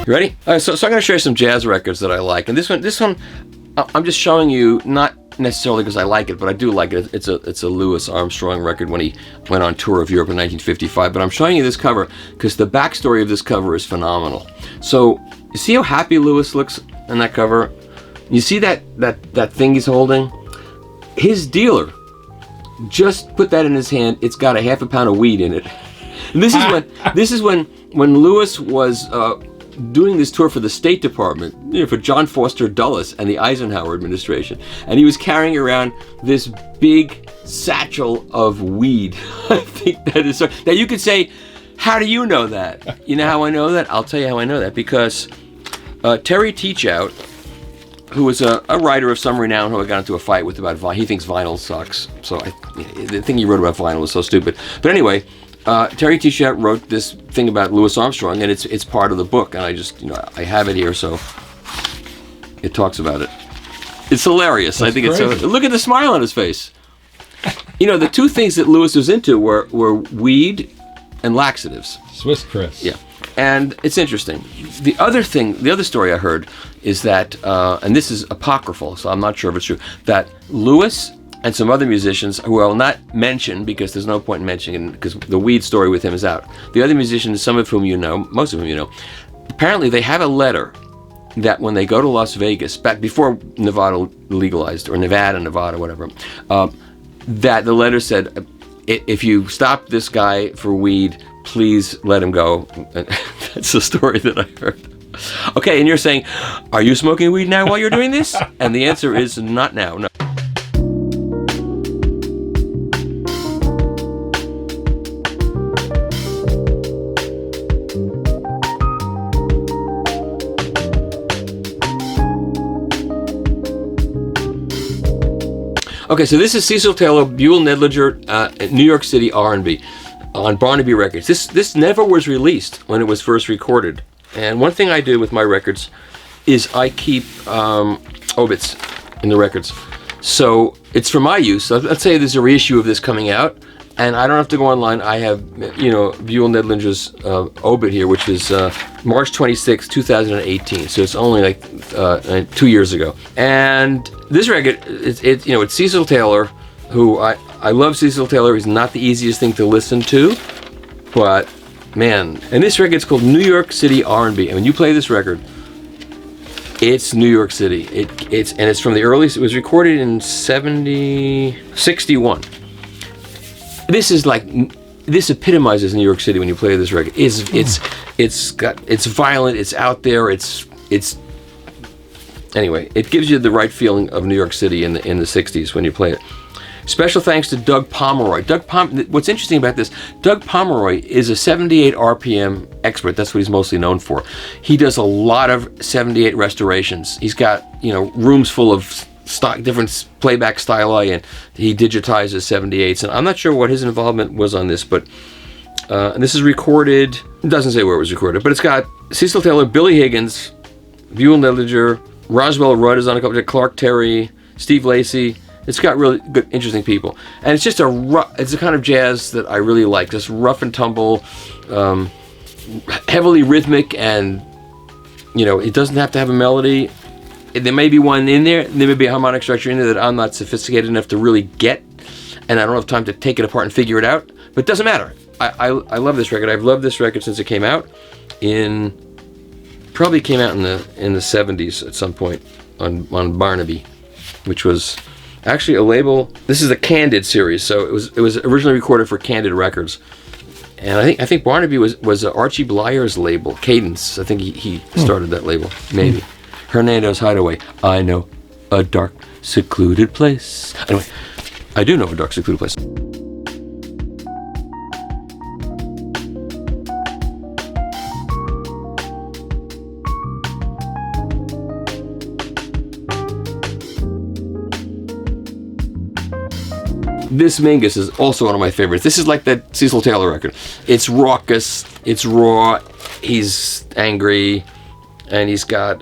You ready? All right, so I'm going to show you some jazz records that I like. And this one, I'm just showing you, not necessarily because I like it, but I do like it. It's a Louis Armstrong record when he went on tour of Europe in 1955. But I'm showing you this cover because the backstory of this cover is phenomenal. So you see how happy Louis looks in that cover? You see that thing he's holding? His dealer just put that in his hand. It's got a half a pound of weed in it. And this is when Louis was doing this tour for the State Department, for John Foster Dulles and the Eisenhower administration, and he was carrying around this big satchel of weed. I think that is so. Now you could say, how do you know that? You know how I know that? I'll tell you how I know that, because Terry Teachout, who was a writer of some renown who I got into a fight with about vinyl. He thinks vinyl sucks. So the thing he wrote about vinyl was so stupid. But anyway, Terry Teachout wrote this thing about Louis Armstrong, and it's part of the book. And I just, I have it here, so it talks about it. It's hilarious. That's I think crazy. it's so. Look at the smile on his face. The two things that Louis was into were weed and laxatives. Swiss Chris. Yeah. And it's interesting. The other story I heard is that, and this is apocryphal, so I'm not sure if it's true, that Louis and some other musicians, who I'll not mention because there's no point in mentioning it, because the weed story with him is out. The other musicians, some of whom you know, most of whom you know, apparently they have a letter that when they go to Las Vegas, back before Nevada legalized, or Nevada, whatever, that the letter said, if you stop this guy for weed, please let him go. That's the story that I heard. Okay, and you're saying, are you smoking weed now while you're doing this? And the answer is not now, no. Okay, so this is Cecil Taylor, Buell Nedlinger, New York City R&B on Barnaby Records. This never was released when it was first recorded. And one thing I do with my records is I keep obits in the records. So it's for my use. So let's say there's a reissue of this coming out, and I don't have to go online. I have, Buell Nedlinger's obit here, which is March 26, 2018. So it's only like 2 years ago. And this record, it's Cecil Taylor, who I love Cecil Taylor. He's not the easiest thing to listen to, but man. And this record's called New York City R&B. And when you play this record, it's New York City. It's from the early. It was recorded in 61. This epitomizes New York City when you play this record. It's violent. It's out there. Anyway, it gives you the right feeling of New York City in the 60s when you play it. Special thanks to Doug Pomeroy. What's interesting about this, Doug Pomeroy is a 78 RPM expert. That's what he's mostly known for. He does a lot of 78 restorations. He's got, rooms full of different playback styli, and he digitizes 78s. And I'm not sure what his involvement was on this, but this is recorded, it doesn't say where it was recorded, but it's got Cecil Taylor, Billy Higgins, Buell Nedlinger, Roswell Rudd is on a couple of Clark Terry, Steve Lacy. It's got really good, interesting people. And it's just it's a kind of jazz that I really like. Just rough and tumble, heavily rhythmic, and, it doesn't have to have a melody. There may be one in there. There may be a harmonic structure in there that I'm not sophisticated enough to really get, and I don't have time to take it apart and figure it out. But it doesn't matter. I love this record. I've loved this record since it came out. Probably came out in the 70s at some point on Barnaby, which was actually a label. This is the Candid series, so it was originally recorded for Candid Records, and I think Barnaby was Archie Blier's label, Cadence. I think he started that label, maybe. Hernando's Hideaway. I know a dark, secluded place. Anyway, I do know a dark, secluded place. This Mingus is also one of my favorites. This is like that Cecil Taylor record. It's raucous, it's raw, he's angry, and he's got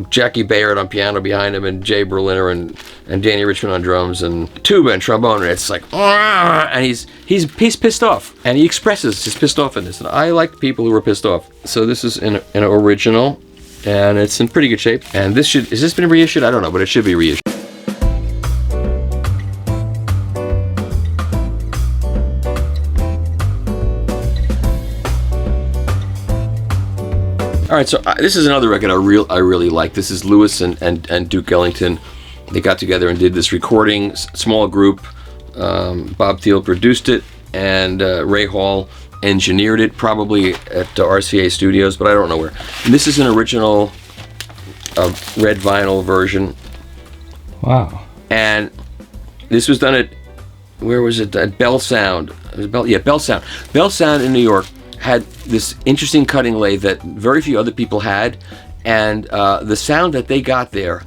Jackie Bayard on piano behind him, and Jay Berliner and Danny Richmond on drums, and tuba and trombone, and it's like, and he's pissed off, and he expresses his pissed off in this, and I like people who are pissed off. So this is an original, and it's in pretty good shape, and has this been reissued? I don't know, but it should be reissued. All right, so this is another record I really like. This is Lewis and Duke Ellington. They got together and did this recording, small group. Bob Thiel produced it, and Ray Hall engineered it, probably at RCA Studios, but I don't know where. And this is an original red vinyl version. Wow. And this was done at, where was it? At Bell Sound. Bell Sound. Bell Sound in New York had this interesting cutting lathe that very few other people had, and the sound that they got there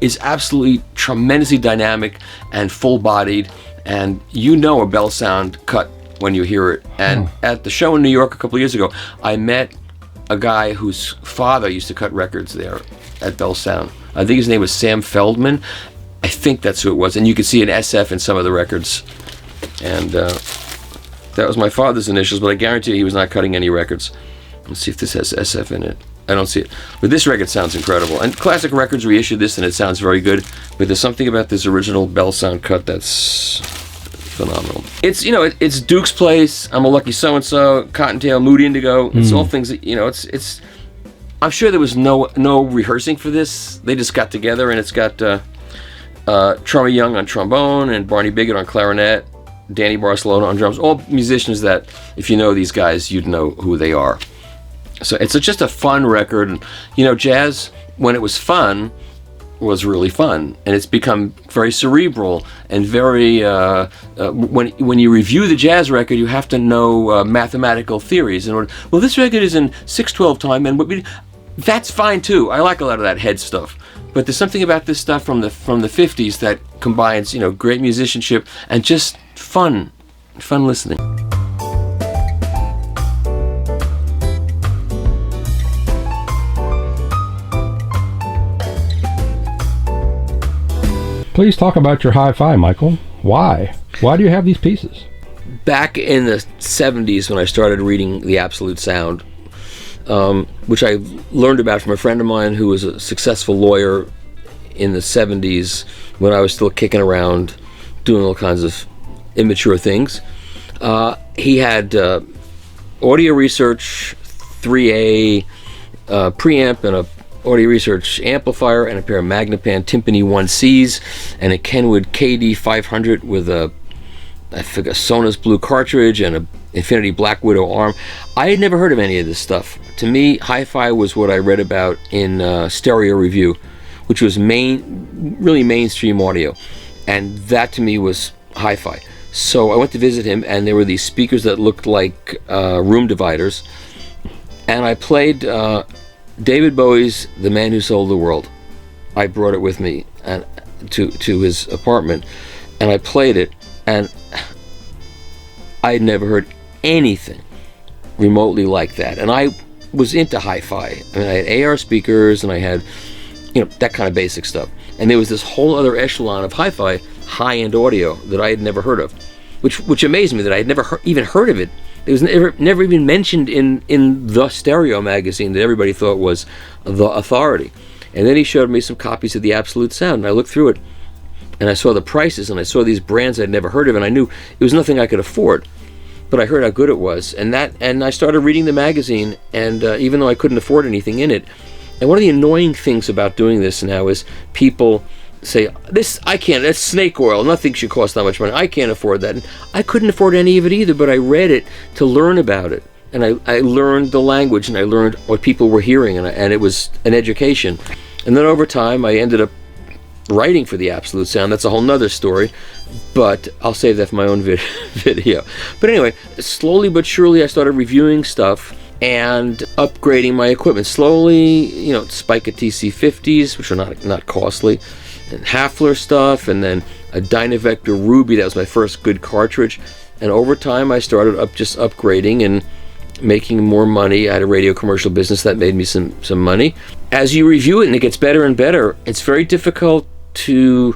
is absolutely tremendously dynamic and full-bodied, and a Bell Sound cut when you hear it. And at the show in New York a couple of years ago, I met a guy whose father used to cut records there at Bell Sound. I think his name was Sam Feldman. I think that's who it was, and you could see an SF in some of the records. And that was my father's initials, but I guarantee you he was not cutting any records. Let's see if this has SF in it. I don't see it. But this record sounds incredible. And Classic Records reissued this, and it sounds very good. But there's something about this original Bell Sound cut that's phenomenal. It's, it's Duke's Place, I'm a Lucky So-and-so, Cottontail, Mood Indigo. It's all things that, it's... I'm sure there was no rehearsing for this. They just got together, and it's got Trummy Young on trombone and Barney Biggett on clarinet, Danny Barcelona on drums, all musicians that, if you know these guys, you'd know who they are. So it's just a fun record. And, jazz, when it was fun, was really fun. And it's become very cerebral and very, when you review the jazz record, you have to know mathematical theories. In order, well, this record is in 6/12 time, and that's fine too. I like a lot of that head stuff. But there's something about this stuff from the 50s that combines, great musicianship and just fun listening. Please talk about your hi-fi, Michael. Why? Why do you have these pieces? Back in the 70s, when I started reading The Absolute Sound, which I learned about from a friend of mine who was a successful lawyer in the 70s, when I was still kicking around doing all kinds of immature things. He had audio research 3A preamp and a audio research amplifier and a pair of Magnapan Timpani 1Cs and a Kenwood KD 500 with a Sonos Blue cartridge and a Infinity Black Widow arm. I had never heard of any of this stuff. To me, hi-fi was what I read about in Stereo Review, which was really mainstream audio, and that to me was hi-fi. So I went to visit him, and there were these speakers that looked like room dividers, and I played David Bowie's "The Man Who Sold the World." I brought it with me and to his apartment, and I played it, and I had never heard anything remotely like that. And I was into hi-fi. I mean, I had AR speakers, and I had, that kind of basic stuff. And there was this whole other echelon of hi-fi, high-end audio that I had never heard of, which amazed me that I had never even heard of it. It was never even mentioned in the Stereo magazine that everybody thought was the authority. And then he showed me some copies of The Absolute Sound, and I looked through it, and I saw the prices, and I saw these brands I'd never heard of, and I knew it was nothing I could afford. But I heard how good it was, and I started reading the magazine, and even though I couldn't afford anything in it, and one of the annoying things about doing this now is people say, "This I can't. That's snake oil. Nothing should cost that much money. I can't afford that." And I couldn't afford any of it either, but I read it to learn about it, and I learned the language, and I learned what people were hearing, and it was an education. And then over time, I ended up writing for The Absolute Sound. That's a whole nother story, but I'll save that for my own video. But anyway, slowly but surely, I started reviewing stuff and upgrading my equipment. Slowly, Spica TC50s, which are not costly, and Hafler stuff, and then a Dynavector Ruby. That was my first good cartridge. And over time, I started just upgrading, and making more money. I had a radio commercial business that made me some money. As you review it and it gets better and better, it's very difficult to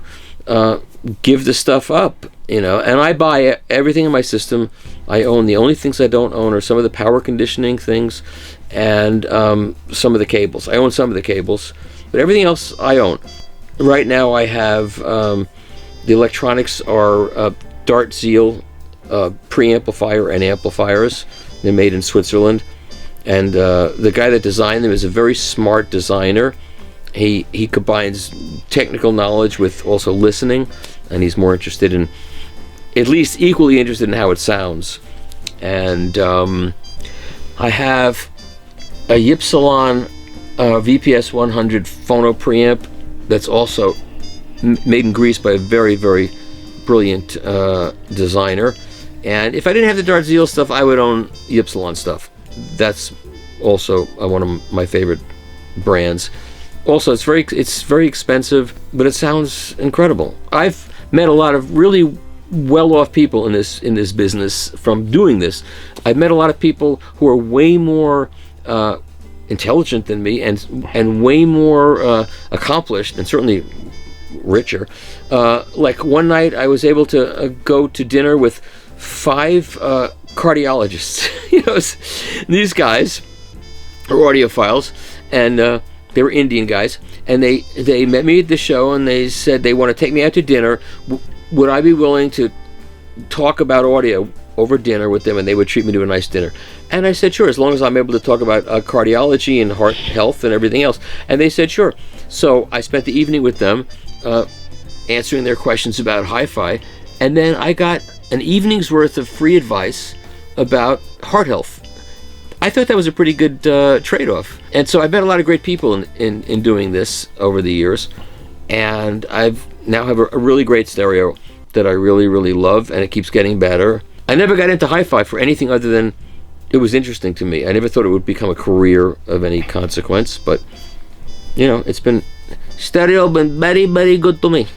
give the stuff up, and I buy everything in my system. I own. The only things I don't own are some of the power conditioning things and some of the cables. I own some of the cables, but everything else I own. Right now I have the electronics are Dart Zeal preamplifier and amplifiers. They're made in Switzerland, and the guy that designed them is a very smart designer. He combines technical knowledge with also listening, and he's more interested in, at least equally interested in how it sounds. And I have a Ypsilon VPS 100 phono preamp that's also made in Greece by a very, very brilliant designer. And if I didn't have the Dart Zeal stuff, I would own Ypsilon stuff. That's also one of my favorite brands. Also, it's very expensive, but it sounds incredible. I've met a lot of really well-off people in this business from doing this. I've met a lot of people who are way more intelligent than me and way more accomplished, and certainly richer. Like one night, I was able to go to dinner with 5 cardiologists. These guys are audiophiles, and they were Indian guys, and they met me at the show, and they said they want to take me out to dinner. Would I be willing to talk about audio over dinner with them, and they would treat me to a nice dinner? And I said, sure, as long as I'm able to talk about cardiology and heart health and everything else. And they said, sure. So I spent the evening with them, answering their questions about hi-fi, and then I got an evening's worth of free advice about heart health. I thought that was a pretty good trade-off. And so I've met a lot of great people in doing this over the years, and I've now have a really great stereo that I really, really love, and it keeps getting better. I never got into hi-fi for anything other than it was interesting to me. I never thought it would become a career of any consequence, but stereo been very, very good to me.